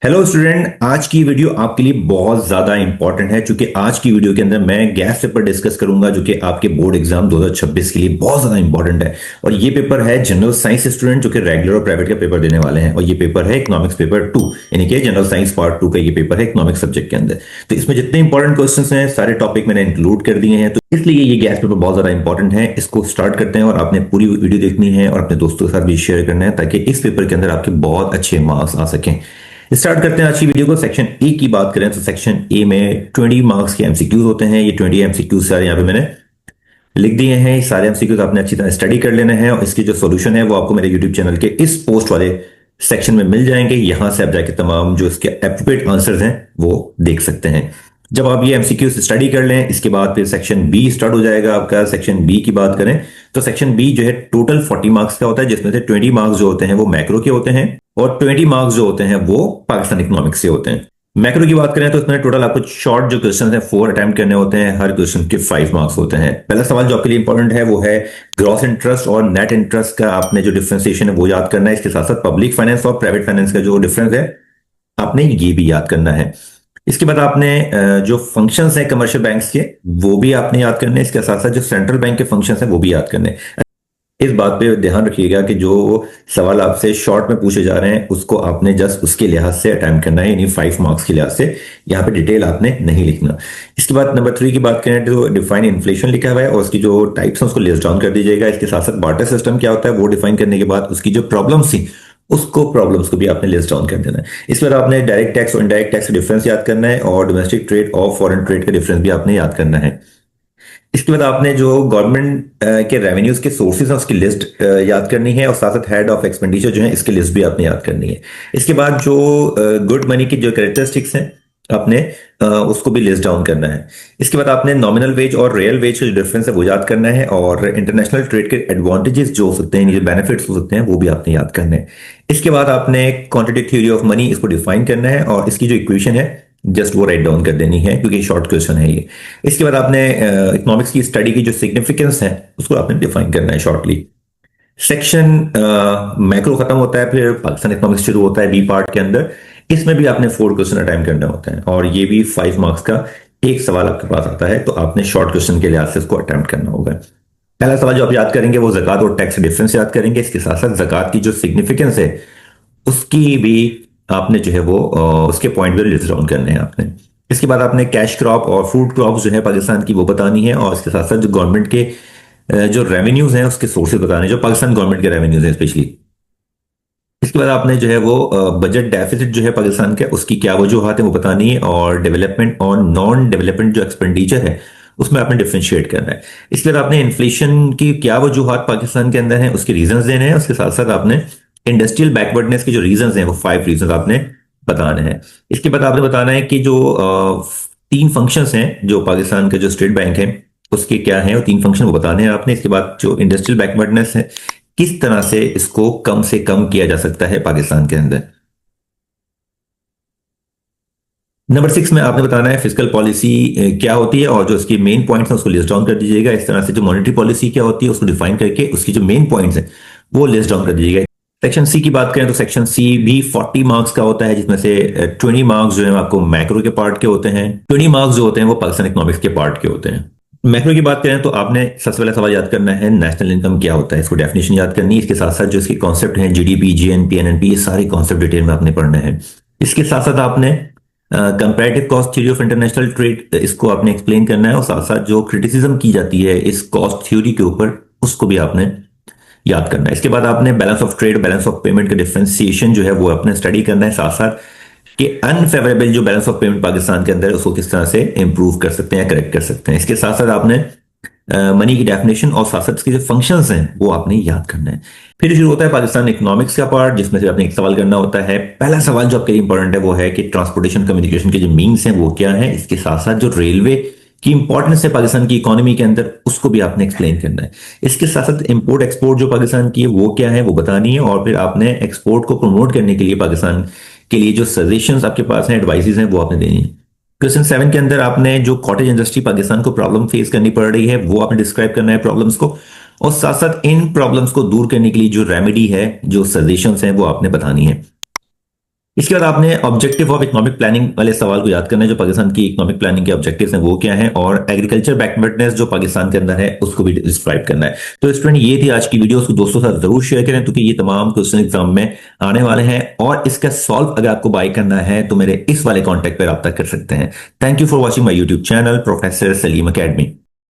Hello student, आज की video आपके लिए बहुत ज़्यादा इंपॉर्टेंट है क्योंकि आज की वीडियो के अंदर मैं गैस पेपर डिस्कस करूंगा जो कि आपके बोर्ड एग्जाम 2026 के लिए बहुत ज़्यादा इंपॉर्टेंट है। और ये पेपर है जनरल साइंस स्टूडेंट जो कि रेगुलर और प्राइवेट का पेपर देने वाले हैं। और ये पेपर है इकोनॉमिक्स पेपर 2, यानी कि जनरल साइंस पार्ट 2 का ये पेपर है इकोनॉमिक्स सब्जेक्ट के अंदर। तो इसमें जितने इंपॉर्टेंट क्वेश्चन हैं सारे टॉपिक मैंने इंक्लूड कर दिए हैं, तो इसलिए ये गैस पेपर बहुत ज़्यादा इंपॉर्टेंट है। इसको स्टार्ट करते हैं और आपने पूरी वीडियो देखनी है और अपने दोस्तों के साथ भी शेयर करना है ताकि इस पेपर के अंदर आपके बहुत अच्छे मार्क्स आ सकें। स्टार्ट करते हैं आज की वीडियो को। सेक्शन ए की बात करें तो सेक्शन ए में 20 मार्क्स के एमसीक्यूज होते हैं। ये 20 एमसीक्यूज सारे यहाँ पे मैंने लिख दिए हैं। ये सारे एमसीक्यूज आपने अच्छी तरह स्टडी कर लेने हैं और इसकी जो सॉल्यूशन है वो आपको मेरे यूट्यूब चैनल के इस पोस्ट वाले सेक्शन में मिल जाएंगे। यहां से आप जाके तमाम जो इसके एप्रोप्रिएट आंसर्स हैं वो देख सकते हैं। जब आप ये एमसीक्यूज स्टडी कर लें इसके बाद फिर सेक्शन बी स्टार्ट हो जाएगा आपका। सेक्शन बी की बात करें तो सेक्शन बी जो है टोटल 40 मार्क्स का होता है, जिसमें से 20 मार्क्स जो होते हैं वो मैक्रो के होते हैं और 20 मार्क्स जो होते हैं वो पाकिस्तान इकोनॉमिक्स से होते हैं। मैक्रो की बात करें तो इसमें टोटल आपको शॉर्ट जो क्वेश्चन है 4 अटेम्प्ट करने होते हैं। हर क्वेश्चन के 5 मार्क्स होते हैं। पहला सवाल जो आपके लिए इंपॉर्टेंट है वो है ग्रॉस इंटरेस्ट और नेट इंटरेस्ट का आपने जो डिफरेंशिएशन है वो याद करना है। इसके साथ साथ पब्लिक फाइनेंस और प्राइवेट फाइनेंस का जो डिफरेंस है आपने ये भी याद करना है। इसके बाद आपने जो फंक्शंस हैं कमर्शियल बैंक्स के वो भी आपने याद करने हैं। इसके साथ साथ जो सेंट्रल बैंक के फंक्शंस हैं वो भी याद करने हैं। इस बात पे ध्यान रखिएगा कि जो सवाल आपसे शॉर्ट में पूछे जा रहे हैं उसको आपने जस्ट उसके लिहाज से अटेम्प्ट करना है, यानी 5 मार्क्स के लिहाज से। यहाँ पे डिटेल आपने नहीं लिखना। इसके बाद नंबर 3 की बात करें तो डिफाइन इन्फ्लेशन लिखा हुआ है और उसकी जो टाइप्स हैं उसको लिस्ट डाउन कर दीजिएगा। इसके साथ साथ बार्टर सिस्टम क्या होता है वो डिफाइन करने के बाद उसकी जो प्रॉब्लम्स थी उसको प्रॉब्लम्स को भी आपने लिस्ट डाउन कर देना है। इसके बाद आपने डायरेक्ट टैक्स और इनडायरेक्ट टैक्स का डिफरेंस याद करना है और डोमेस्टिक ट्रेड और फॉरेन ट्रेड का डिफरेंस भी आपने याद करना है। इसके बाद आपने जो गवर्नमेंट के रेवेन्यूज के सोर्सेज हैं उसकी लिस्ट याद करनी है और साथ साथ हेड ऑफ एक्सपेंडिचर जो है इसकी लिस्ट भी आपने याद करनी है। इसके बाद जो गुड मनी की जो कैरेक्टरिस्टिक्स हैं आपने उसको भी लिस्ट डाउन करना है। इसके बाद आपने नॉमिनल वेज और रियल वेज का जो डिफरेंस है वो याद करना है और इंटरनेशनल ट्रेड के एडवांटेजेस जो हो सकते हैं, जो बेनिफिट्स हो सकते हैं वो भी आपने याद करने हैं। इसके बाद आपने क्वांटिटेटिव थ्योरी ऑफ मनी इसको डिफाइन करना है और इसकी जो इक्वेशन है जस्ट वो राइट डाउन कर देनी है क्योंकि शॉर्ट क्वेश्चन है ये। इसके बाद आपने इकोनॉमिक्स की स्टडी की जो सिग्निफिकेंस है उसको आपने डिफाइन करना है शॉर्टली। सेक्शन मैक्रो खत्म होता है, फिर पाकिस्तान इकोनॉमिक्स शुरू होता है बी पार्ट के अंदर। इसमें भी आपने 4 क्वेश्चन अटेम्प्ट करने होते हैं और ये भी 5 मार्क्स का एक सवाल आपके पास आता है, तो आपने शॉर्ट क्वेश्चन के लिहाज से इसको अटेम्प्ट करना होगा। पहला सवाल जो आप याद करेंगे वो ज़कात और टैक्स डिफरेंस याद करेंगे। इसके साथ साथ ज़कात की जो सिग्निफिकेंस है उसकी भी आपने जो है वो उसके पॉइंट भी लिस्ट डाउन करने हैं आपने। इसके बाद आपने कैश क्रॉप और फूड क्रॉप जो है पाकिस्तान की वो बतानी है और इसके साथ साथ जो गवर्नमेंट के जो रेवेन्यूज हैं उसके सोर्सेज बताने हैं, जो पाकिस्तान गवर्नमेंट के रेवेन्यूज हैं स्पेशली। इसके बाद आपने जो है वो बजट डेफिसिट जो है पाकिस्तान का उसकी क्या वजूहत है वो बतानी है और डेवलपमेंट और नॉन डेवलपमेंट जो एक्सपेंडिचर है उसमें आपने डिफ्रेंशिएट करना है। इसके बाद आपने इन्फ्लेशन की क्या वजूहत पाकिस्तान के अंदर है उसके रीजंस देने हैं। उसके साथ साथ आपने इंडस्ट्रियल बैकवर्डनेस के जो रीजंस हैं वो 5 रीजंस आपने बताने हैं। इसके बाद आपने बताना है कि जो 3 फंक्शंस हैं जो पाकिस्तान का जो स्टेट बैंक है उसके क्या हैं और 3 फंक्शन वो बताने हैं आपने। इसके बाद जो इंडस्ट्रियल बैकवर्डनेस है किस तरह से कम किया जा सकता है पाकिस्तान के अंदर। नंबर 6 में आपने बताना है फिजिकल पॉलिसी क्या होती है और जो उसकी मेन पॉइंट्स हैं उसको लिस्ट डाउन कर दीजिएगा। इस तरह से जो मॉनेटरी पॉलिसी क्या होती है उसको डिफाइन करके उसकी जो मेन पॉइंट्स हैं वो लिस्ट डाउन कर दीजिएगा। सेक्शन सी की बात करें तो सेक्शन सी भी 40 मार्क्स का होता है, जिसमें से 20 मार्क्स जो है आपको मैक्रो के पार्ट के होते हैं, 20 मार्क्स जो होते हैं वो पाकिस्तान इकोनॉमिक्स के पार्ट के होते हैं। मैक्रो की बात करें तो आपने सबसे पहला सवाल याद करना है नेशनल इनकम क्या होता है, इसको डेफिनेशन याद करनी है। इसके साथ साथ जो इसके कॉन्सेप्ट हैं जीडीपी, जीएनपी, एनएनपी, ये सारे कॉन्सेप्ट डिटेल में आपने पढ़ने हैं। इसके साथ साथ आपने comparative cost theory of international trade इसको आपने एक्सप्लेन करना है और साथ साथ जो क्रिटिसिज्म की जाती है इस कॉस्ट थ्योरी के ऊपर उसको भी आपने याद करना है। इसके बाद आपने balance of trade, balance of payment का डिफरेंशिएशन जो है वो आपने स्टडी करना है। साथ साथ कि अनफेवरेबल जो बैलेंस ऑफ पेमेंट पाकिस्तान के अंदर है उसको किस तरह से इंप्रूव कर सकते हैं, करेक्ट कर सकते हैं। इसके साथ साथ आपने मनी की डेफिनेशन और साथ साथ इसके जो फंक्शंस हैं वो आपने याद करना है। फिर शुरू होता है पाकिस्तान इकोनॉमिक्स का पार्ट, जिसमें से आपने एक सवाल करना होता है। पहला सवाल जो आपके लिए इंपॉर्टेंट है वो है कि ट्रांसपोर्टेशन कम्युनिकेशन के जो मीन्स हैं वो क्या है। इसके साथ साथ जो रेलवे की इंपॉर्टेंस है पाकिस्तान की इकोनॉमी के अंदर उसको भी आपने एक्सप्लेन करना है। इसके साथ साथ इंपोर्ट एक्सपोर्ट जो पाकिस्तान की है वो क्या है वो बतानी है और फिर आपने एक्सपोर्ट को प्रमोट करने के लिए पाकिस्तान के लिए जो सजेशंस आपके पास हैं, एडवाइसेस हैं, वो आपने देनी है। क्वेश्चन 7 के अंदर आपने जो कॉटेज इंडस्ट्री पाकिस्तान को प्रॉब्लम फेस करनी पड़ रही है वो आपने डिस्क्राइब करना है प्रॉब्लम्स को और साथ साथ इन प्रॉब्लम्स को दूर करने के लिए जो रेमेडी है, जो सजेशंस हैं वो आपने बतानी है। इसके बाद आपने ऑब्जेक्टिव ऑफ इकोनॉमिक प्लानिंग वाले सवाल को याद करना है, जो पाकिस्तान की इकोनॉमिक प्लानिंग के ऑब्जेक्टिव्स हैं वो क्या हैं, और एग्रीकल्चर बैकवर्डनेस जो पाकिस्तान के अंदर है उसको भी डिस्क्राइब करना है। तो स्टूडेंट ये थी आज की वीडियो, उसको दोस्तों के साथ जरूर शेयर करें क्योंकि ये तमाम क्वेश्चन एग्जाम में आने वाले हैं, और इसका सॉल्व अगर आपको बाय करना है तो मेरे इस वाले कॉन्टेक्ट पर रब्ता कर सकते हैं। Thank you for watching my YouTube channel professor Salim academy.